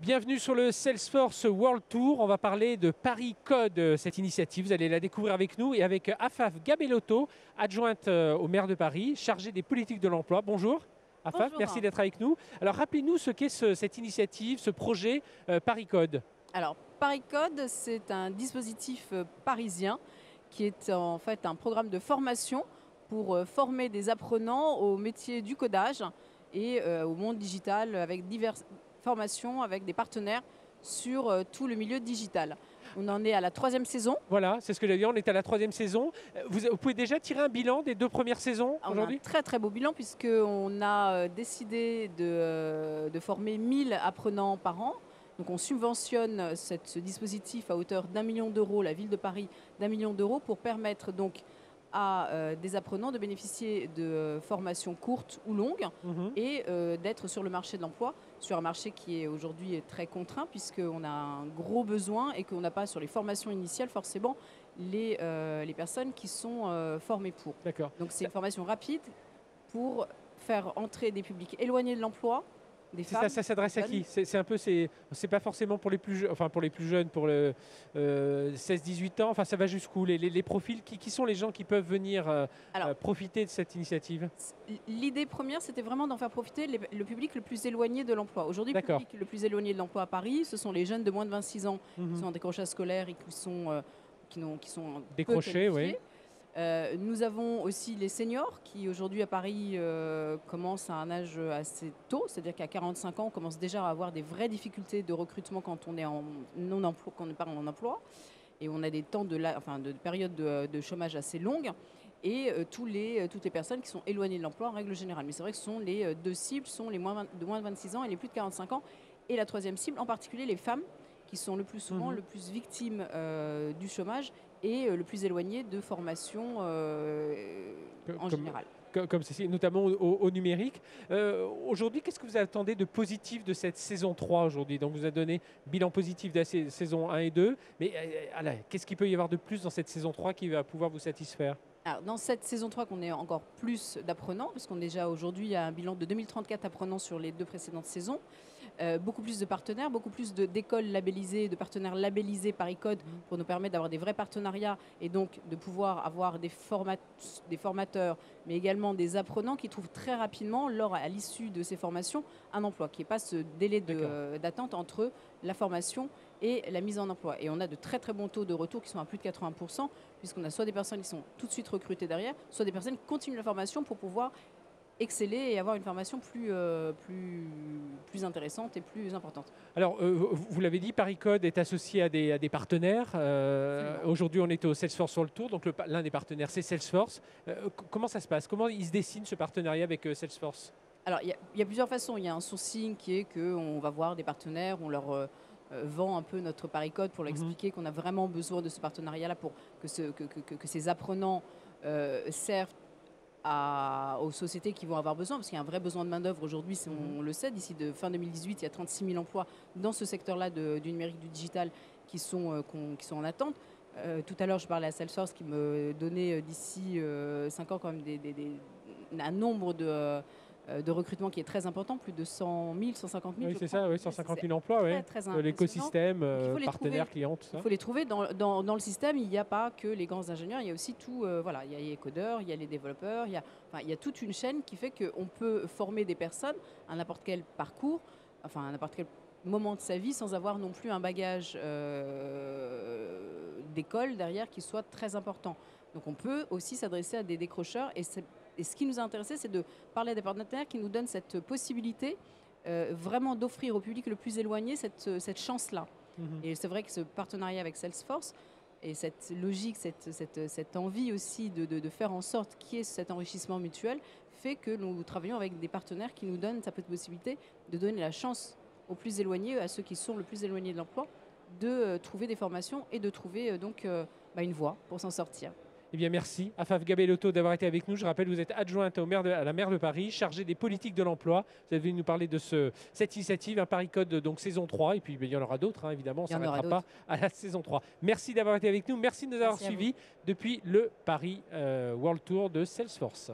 Bienvenue sur le Salesforce World Tour. On va parler de Paris Code, cette initiative. Vous allez la découvrir avec nous et avec Afaf Gabellotto, adjointe au maire de Paris, chargée des politiques de l'emploi. Bonjour. Afaf, Bonjour. merci d'être avec nous. Alors rappelez-nous ce qu'est cette initiative, ce projet Paris Code. Alors, Paris Code, c'est un dispositif parisien qui est en fait un programme de formation pour former des apprenants au métier du codage et au monde digital avec diverses formations avec des partenaires sur tout le milieu digital. On en est à la 3e saison. Voilà, c'est ce que j'allais dire, on est à la 3e saison. Vous pouvez déjà tirer un bilan des 2 premières saisons On a un aujourd'hui? très très beau bilan puisqu'on a décidé de former 1000 apprenants par an. Donc on subventionne ce dispositif à hauteur d'1 million d'euros, la ville de Paris d'1 million d'euros pour permettre donc à des apprenants de bénéficier de formations courtes ou longues et d'être sur le marché de l'emploi, sur un marché qui est aujourd'hui très contraint puisqu'on a un gros besoin et qu'on n'a pas sur les formations initiales forcément les personnes qui sont formées pour. D'accord. Donc c'est une formation rapide pour faire entrer des publics éloignés de l'emploi, des femmes. Ça s'adresse à qui? C'est pas forcément pour les plus jeunes, enfin pour les plus jeunes, pour le 16-18 ans. Enfin, ça va jusqu'où les profils qui sont les gens qui peuvent venir profiter de cette initiative? L'idée première, c'était vraiment d'en faire profiter le public le plus éloigné de l'emploi. Aujourd'hui, le public le plus éloigné de l'emploi à Paris, ce sont les jeunes de moins de 26 ans qui sont en décrochage scolaire et qui sont décrochés, oui. Nous avons aussi les seniors qui aujourd'hui à Paris commencent à un âge assez tôt, c'est-à-dire qu'à 45 ans, on commence déjà à avoir des vraies difficultés de recrutement quand on est en non-emploi, quand on n'est pas en emploi, et on a des temps de périodes de chômage assez longues, et toutes les personnes qui sont éloignées de l'emploi en règle générale. Mais c'est vrai que ce sont les deux cibles, sont les de moins de 26 ans et les plus de 45 ans, et la troisième cible, en particulier les femmes, qui sont le plus souvent le plus victimes du chômage et le plus éloignées de formation en général. Comme ceci, notamment au numérique. Aujourd'hui, qu'est-ce que vous attendez de positif de cette saison 3 aujourd'hui? Donc vous avez donné bilan positif de la saison 1 et 2, mais qu'est-ce qu'il peut y avoir de plus dans cette saison 3 qui va pouvoir vous satisfaire? Alors, dans cette saison 3, qu'on est encore plus d'apprenants, puisqu'on est déjà aujourd'hui à un bilan de 2034 apprenants sur les 2 précédentes saisons, beaucoup plus de partenaires, beaucoup plus d'écoles labellisées, de partenaires labellisés Paris Code pour nous permettre d'avoir des vrais partenariats et donc de pouvoir avoir des formateurs, mais également des apprenants qui trouvent très rapidement, à l'issue de ces formations, un emploi, qui n'est pas ce délai d'attente entre la formation et la mise en emploi. Et on a de très très bons taux de retour qui sont à plus de 80%, puisqu'on a soit des personnes qui sont tout de suite recrutées derrière, soit des personnes qui continuent la formation pour pouvoir exceller et avoir une formation plus intéressante et plus importante. Alors, vous l'avez dit, Paris Code est associé à des partenaires. Aujourd'hui, on est au Salesforce sur le Tour, donc l'un des partenaires, c'est Salesforce. Comment ça se passe? Comment il se dessine ce partenariat avec Salesforce? Alors, il y a plusieurs façons. Il y a un sourcing qui est qu'on va voir des partenaires, on leur vend un peu notre Paris Code pour leur expliquer qu'on a vraiment besoin de ce partenariat-là pour que ces apprenants servent aux sociétés qui vont avoir besoin, parce qu'il y a un vrai besoin de main-d'œuvre aujourd'hui, on le sait, d'ici fin 2018, il y a 36 000 emplois dans ce secteur-là du numérique, du digital, qui sont en attente. Tout à l'heure, je parlais à Salesforce qui me donnait d'ici 5 ans quand même un nombre de recrutement qui est très important, plus de 100 000, 150 000. Oui, c'est ça, oui, 150 000 emplois, oui. L'écosystème, partenaires, clients, tout ça. Il faut les trouver. Dans le système, il n'y a pas que les grands ingénieurs, il y a aussi tout. Il y a les codeurs, il y a les développeurs, il y a toute une chaîne qui fait qu'on peut former des personnes à n'importe quel parcours, enfin à n'importe quel moment de sa vie, sans avoir non plus un bagage d'école derrière qui soit très important. Donc on peut aussi s'adresser à des décrocheurs et ce qui nous a intéressé, c'est de parler à des partenaires qui nous donnent cette possibilité vraiment d'offrir au public le plus éloigné cette chance-là. Et c'est vrai que ce partenariat avec Salesforce et cette logique, cette envie aussi de faire en sorte qu'il y ait cet enrichissement mutuel fait que nous travaillons avec des partenaires qui nous donnent cette possibilité de donner la chance aux plus éloignés, à ceux qui sont le plus éloignés de l'emploi, de trouver des formations et de trouver une voie pour s'en sortir. Eh bien, merci Afaf Gabellotto d'avoir été avec nous. Je rappelle, vous êtes adjointe à la maire de Paris, chargée des politiques de l'emploi. Vous êtes venu nous parler de cette initiative, un Paris Code, donc saison 3. Et puis, il y en aura d'autres, évidemment. On ne s'arrêtera pas à la saison 3. Merci d'avoir été avec nous. Merci de nous avoir suivis depuis le Paris World Tour de Salesforce.